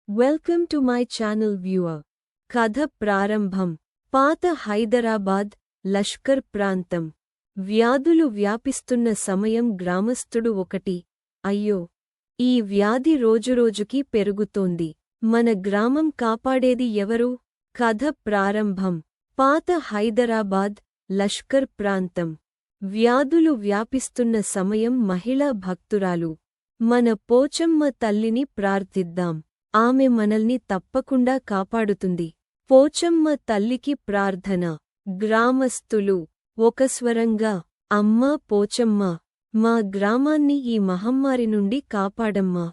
Welcome to my channel viewer. కథ ప్రారంభం. పాత హైదరాబాద్ లష్కర్ ప్రాంతం. వ్యాధులు వ్యాపిస్తున్న సమయం. గ్రామస్థుడు ఒకటి. అయ్యో, ఈ వ్యాధి రోజురోజుకి పెరుగుతోంది. మన గ్రామం కాపాడేది ఎవరు? కథ ప్రారంభం. పాత హైదరాబాద్ లష్కర్ ప్రాంతం. వ్యాధులు వ్యాపిస్తున్న సమయం. మహిళా భక్తురాలు. మన పోచమ్మ తల్లిని ప్రార్థిద్దాం. ఆమె మనల్ని తప్పకుండా కాపాడుతుంది. పోచమ్మ తల్లికి ప్రార్థన. గ్రామస్థులు ఒకస్వరంగా, అమ్మా పోచమ్మ, మా గ్రామాన్ని ఈ మహమ్మారి నుండి కాపాడమ్మా.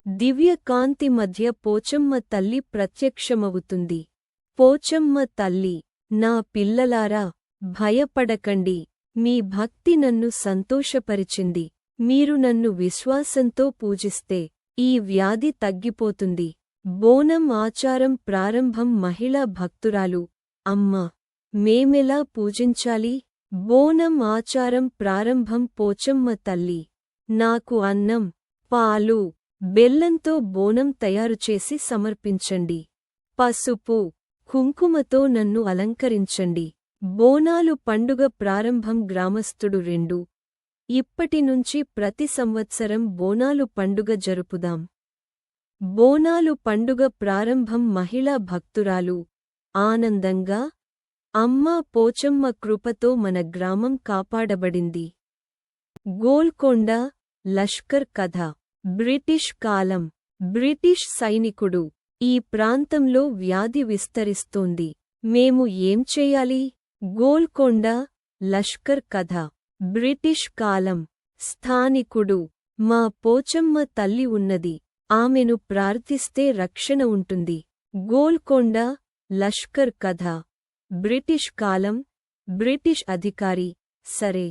దివ్య కాంతి మధ్య పోచమ్మ తల్లి ప్రత్యక్షమవుతుంది. పోచమ్మ తల్లి, నా పిల్లలారా, భయపడకండి. మీ భక్తి నన్ను సంతోషపరిచింది. మీరు నన్ను విశ్వాసంతో పూజిస్తే ఈ వ్యాధి తగ్గిపోతుంది. బోనం ఆచారం ప్రారంభం. మహిళా భక్తురాలు. అమ్మా, మేమెలా పూజించాలి? బోనం ఆచారం ప్రారంభం. పోచమ్మ తల్లి, నాకు అన్నం, పాలు, బెల్లంతో బోనం తయారుచేసి సమర్పించండి. పసుపు, కుంకుమతో నన్ను అలంకరించండి. బోనాలు పండుగ ప్రారంభం. గ్రామస్థుడు 2. ఇప్పటినుంచి ప్రతి సంవత్సరం బోనాలు పండుగ జరుపుదాం. బోనాలు పండుగ ప్రారంభం. మహిళా భక్తురాలు ఆనందంగా, అమ్మా పోచమ్మ కృపతో మన గ్రామం కాపాడబడింది. గోల్కొండ లష్కర్ కథ. బ్రిటిష్ కాలం. బ్రిటిష్ సైనికుడు. ఈ ప్రాంతంలో వ్యాధి విస్తరిస్తోంది. మేము ఏం చేయాలి? గోల్కొండ లష్కర్ కథ. బ్రిటిష్ కాలం. స్థానికుడు. మా పోచమ్మ తల్లి ఉన్నది. ఆమెను ప్రార్థిస్తే రక్షణ ఉంటుంది. గోల్కొండ లష్కర్ కథ. బ్రిటిష్ కాలం. బ్రిటిష్ అధికారి. సరే,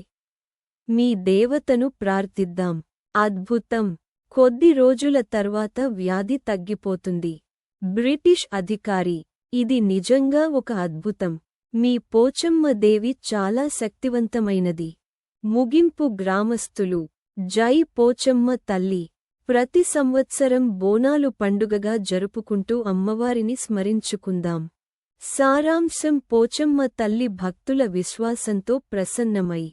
మీ దేవతను ప్రార్థిద్దాం. అద్భుతం. కొద్ది రోజుల తర్వాత వ్యాధి తగ్గిపోతుంది. బ్రిటిష్ అధికారి, ఇది నిజంగా ఒక అద్భుతం. మీ పోచమ్మ దేవి చాలా శక్తివంతమైనది. ముగింపు. గ్రామస్థులు, జై పోచమ్మ తల్లి. ప్రతి సంవత్సరం బోనాలు పండుగగా జరుపుకుంటూ అమ్మవారిని స్మరించుకుందాం. సారాంశం. పోచమ్మ తల్లి భక్తుల విశ్వాసంతో ప్రసన్నమై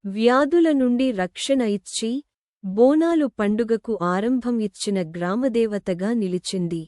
వ్యాధుల నుండి రక్షణ ఇచ్చి బోనాలు పండుగకు ఆరంభం ఇచ్చిన గ్రామదేవతగా నిలిచింది.